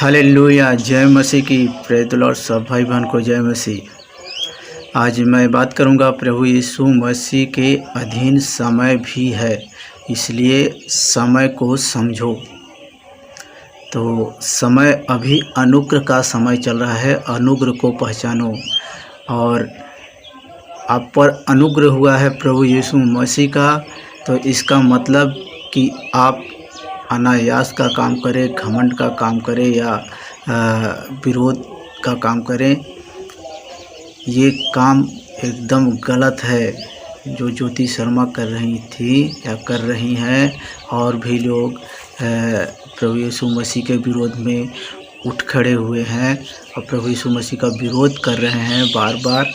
Hallelujah. जय मसीह की। Praise the Lord. सब भाई बहन को जय मसीह। आज मैं बात करूंगा प्रभु यीशु मसीह के अधीन समय भी है, इसलिए समय को समझो। तो समय अभी अनुग्रह का समय चल रहा है। अनुग्रह को पहचानो और आप पर अनुग्रह हुआ है प्रभु यीशु मसीह का। तो इसका मतलब कि आप अनायास का काम करें, घमंड का काम करें या विरोध का काम करें, ये काम एकदम गलत है। जो ज्योति शर्मा कर रही थी या कर रही हैं, और भी लोग प्रभु यीशु मसीह के विरोध में उठ खड़े हुए हैं और प्रभु यीशु मसीह का विरोध कर रहे हैं बार बार।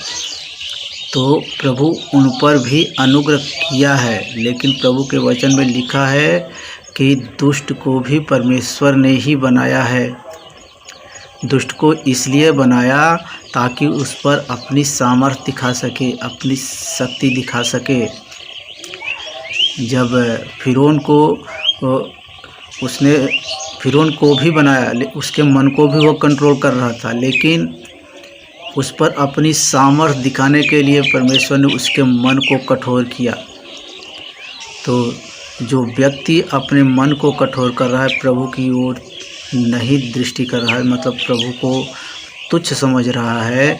तो प्रभु उन पर भी अनुग्रह किया है, लेकिन प्रभु के वचन में लिखा है कि दुष्ट को भी परमेश्वर ने ही बनाया है। दुष्ट को इसलिए बनाया ताकि उस पर अपनी सामर्थ्य दिखा सके, अपनी शक्ति दिखा सके। जब फिरौन को भी बनाया, उसके मन को भी वो कंट्रोल कर रहा था, लेकिन उस पर अपनी सामर्थ्य दिखाने के लिए परमेश्वर ने उसके मन को कठोर किया। तो जो व्यक्ति अपने मन को कठोर कर रहा है, प्रभु की ओर नहीं दृष्टि कर रहा है, मतलब प्रभु को तुच्छ समझ रहा है,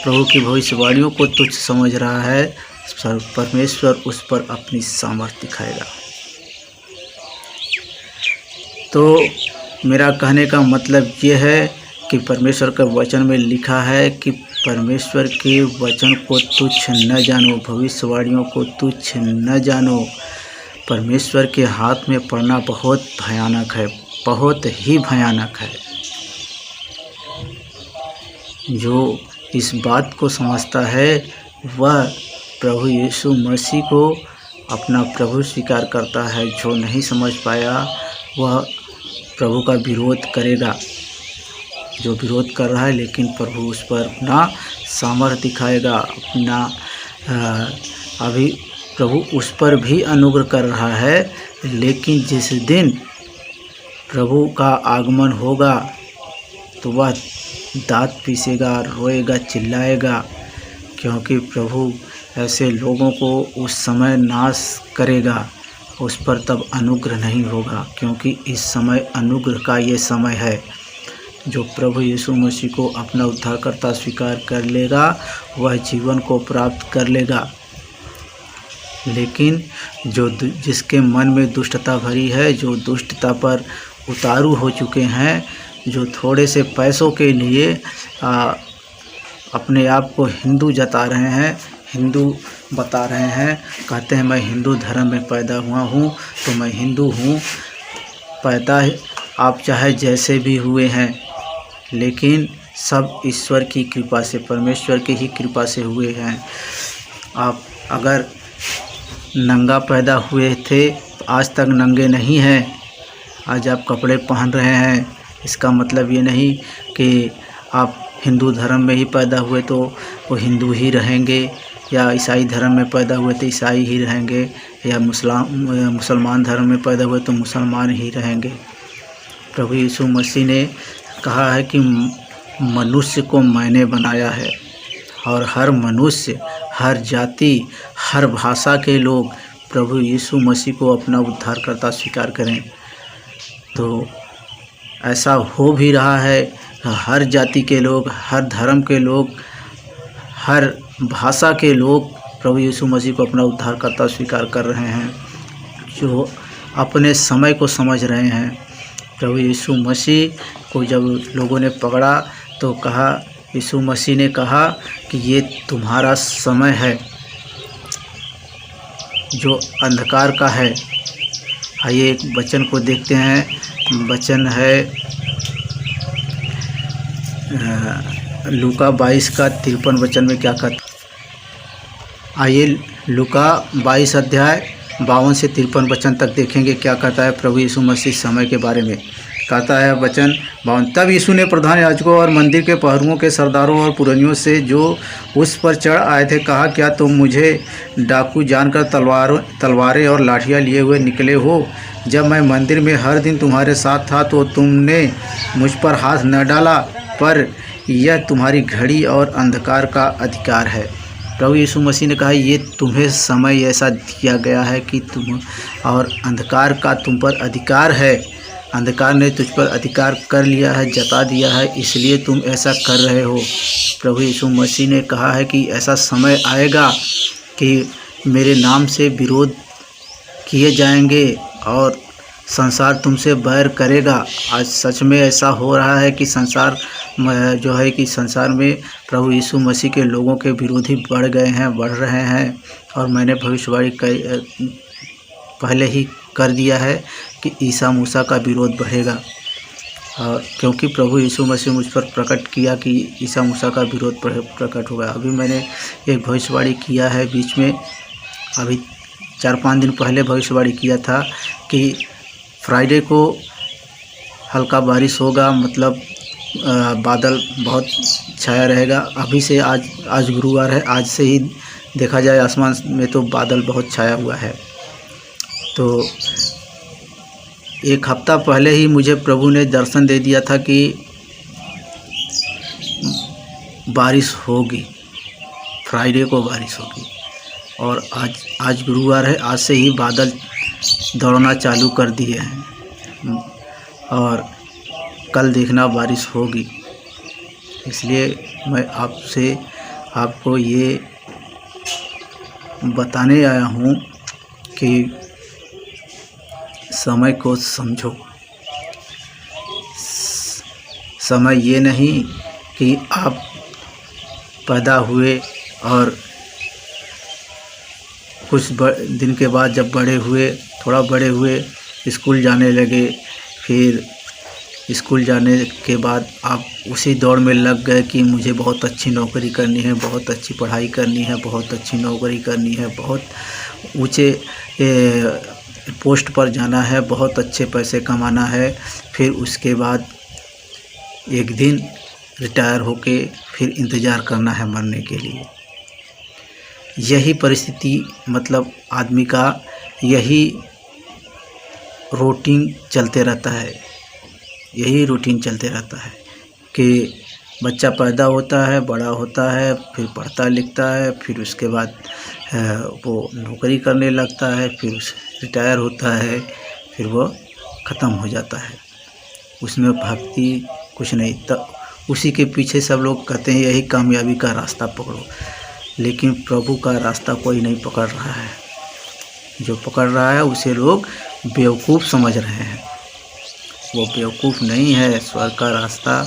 प्रभु की भविष्यवाणियों को तुच्छ समझ रहा है, परमेश्वर उस पर अपनी सामर्थ्य दिखाएगा। तो मेरा कहने का मतलब ये है कि परमेश्वर के वचन में लिखा है कि परमेश्वर के वचन को तुच्छ न जानो, भविष्यवाणियों को तुच्छ न जानो। परमेश्वर के हाथ में पड़ना बहुत भयानक है, बहुत ही भयानक है। जो इस बात को समझता है वह प्रभु यीशु मसीह को अपना प्रभु स्वीकार करता है। जो नहीं समझ पाया वह प्रभु का विरोध करेगा। जो विरोध कर रहा है, लेकिन प्रभु उस पर अपना सामर्थ्य दिखाएगा, अपना अभी प्रभु उस पर भी अनुग्रह कर रहा है। लेकिन जिस दिन प्रभु का आगमन होगा तो वह दांत पीसेगा, रोएगा, चिल्लाएगा, क्योंकि प्रभु ऐसे लोगों को उस समय नाश करेगा। उस पर तब अनुग्रह नहीं होगा, क्योंकि इस समय अनुग्रह का ये समय है। जो प्रभु यीशु मसीह को अपना उद्धारकर्ता स्वीकार कर लेगा वह जीवन को प्राप्त कर लेगा। लेकिन जिसके मन में दुष्टता भरी है, जो दुष्टता पर उतारू हो चुके हैं, जो थोड़े से पैसों के लिए अपने आप को हिंदू जता रहे हैं, हिंदू बता रहे हैं, कहते हैं मैं हिंदू धर्म में पैदा हुआ हूँ तो मैं हिंदू हूँ। पैदा आप चाहे जैसे भी हुए हैं, लेकिन सब ईश्वर की कृपा से, परमेश्वर की ही कृपा से हुए हैं। आप अगर नंगा पैदा हुए थे तो आज तक नंगे नहीं हैं। आज आप कपड़े पहन रहे हैं, इसका मतलब ये नहीं कि आप हिंदू धर्म में ही पैदा हुए तो वो हिंदू ही रहेंगे, या ईसाई धर्म में पैदा हुए तो ईसाई ही रहेंगे, या मुसलमान धर्म में पैदा हुए तो मुसलमान ही रहेंगे। प्रभु यीशु मसीह ने कहा है कि मनुष्य को मैंने बनाया है, और हर मनुष्य, हर जाति, हर भाषा के लोग प्रभु यीशु मसीह को अपना उद्धारकर्ता स्वीकार करें। तो ऐसा हो भी रहा है। हर जाति के लोग, हर धर्म के लोग, हर भाषा के लोग प्रभु यीशु मसीह को अपना उद्धारकर्ता स्वीकार कर रहे हैं, जो अपने समय को समझ रहे हैं। प्रभु यीशु मसीह को जब लोगों ने पकड़ा तो कहा, यीशु मसीह ने कहा कि ये तुम्हारा समय है जो अंधकार का है। आइए एक वचन को देखते हैं। वचन है लूका 22 का 53 वचन में क्या कहता। आइए लूका 22 अध्याय 52 से 53 वचन तक देखेंगे क्या कहता है प्रभु यीशु मसीह समय के बारे में। कहता है वचन 52। तब यीशु ने प्रधान याजकों और मंदिर के पहरुओं के सरदारों और पुरनियों से जो उस पर चढ़ आए थे कहा, क्या तुम मुझे डाकू जानकर तलवारें और लाठियाँ लिए हुए निकले हो? जब मैं मंदिर में हर दिन तुम्हारे साथ था तो तुमने मुझ पर हाथ न डाला, पर यह तुम्हारी घड़ी और अंधकार का अधिकार है। प्रभु यीशु मसीह ने कहा, ये तुम्हें समय ऐसा दिया गया है कि तुम और अंधकार का तुम पर अधिकार है। अंधकार ने तुझ पर अधिकार कर लिया है, जता दिया है, इसलिए तुम ऐसा कर रहे हो। प्रभु यीशु मसीह ने कहा है कि ऐसा समय आएगा कि मेरे नाम से विरोध किए जाएंगे और संसार तुमसे बैर करेगा। आज सच में ऐसा हो रहा है कि संसार में प्रभु यीशु मसीह के लोगों के विरोधी बढ़ गए हैं, बढ़ रहे हैं। और मैंने भविष्यवाणी पहले ही कर दिया है कि ईसा मूसा का विरोध बढ़ेगा, क्योंकि प्रभु यीशु मसीह मुझ पर प्रकट किया कि ईसा मूसा का विरोध प्रकट होगा। अभी मैंने एक भविष्यवाणी किया है बीच में, अभी 4-5 दिन पहले भविष्यवाणी किया था कि फ्राइडे को हल्का बारिश होगा, मतलब बादल बहुत छाया रहेगा। अभी से आज गुरुवार है, आज से ही देखा जाए आसमान में तो बादल बहुत छाया हुआ है। तो 1 हफ्ता पहले ही मुझे प्रभु ने दर्शन दे दिया था कि बारिश होगी, फ्राइडे को बारिश होगी। और आज गुरुवार है, आज से ही बादल दौड़ना चालू कर दिए हैं और कल देखना बारिश होगी। इसलिए मैं आपको ये बताने आया हूँ कि समय को समझो। समय ये नहीं कि आप पैदा हुए और कुछ दिन के बाद जब थोड़ा बड़े हुए, स्कूल जाने लगे, फिर स्कूल जाने के बाद आप उसी दौड़ में लग गए कि मुझे बहुत अच्छी नौकरी करनी है, बहुत अच्छी पढ़ाई करनी है, बहुत अच्छी नौकरी करनी है, बहुत ऊंचे पोस्ट पर जाना है, बहुत अच्छे पैसे कमाना है। फिर उसके बाद एक दिन रिटायर होके फिर इंतज़ार करना है मरने के लिए। यही परिस्थिति, मतलब आदमी का यही रूटीन चलते रहता है। यही रूटीन चलते रहता है कि बच्चा पैदा होता है, बड़ा होता है, फिर पढ़ता लिखता है, फिर उसके बाद वो नौकरी करने लगता है, फिर रिटायर होता है, फिर वो ख़त्म हो जाता है। उसमें भक्ति कुछ नहीं। तब उसी के पीछे सब लोग कहते हैं यही कामयाबी का रास्ता पकड़ो, लेकिन प्रभु का रास्ता कोई नहीं पकड़ रहा है। जो पकड़ रहा है उसे लोग बेवकूफ़ समझ रहे हैं। वो बेवकूफ़ नहीं है। स्वर्ग का रास्ता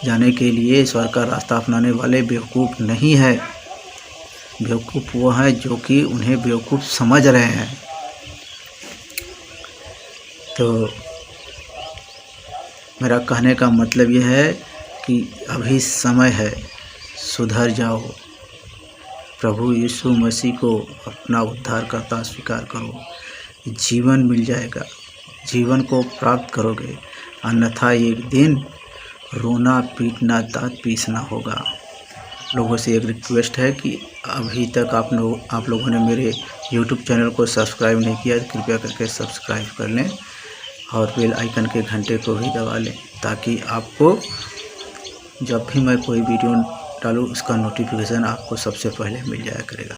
जाने के लिए स्वर्ग का रास्ता अपनाने वाले बेवकूफ़ नहीं है। बेवकूफ़ वो हैं जो कि उन्हें बेवकूफ़ समझ रहे हैं। तो मेरा कहने का मतलब यह है कि अभी समय है, सुधर जाओ। प्रभु यीशु मसीह को अपना उद्धारकर्ता स्वीकार करो, जीवन मिल जाएगा, जीवन को प्राप्त करोगे। अन्यथा एक दिन रोना पीटना दांत पीसना होगा। लोगों से एक रिक्वेस्ट है कि अभी तक आप लोगों ने मेरे YouTube चैनल को सब्सक्राइब नहीं किया तो कृपया करके सब्सक्राइब कर लें और बेल आइकन के घंटे को भी दबा लें, ताकि आपको जब भी मैं कोई वीडियो डालूँ उसका नोटिफिकेशन आपको सबसे पहले मिल जाया करेगा।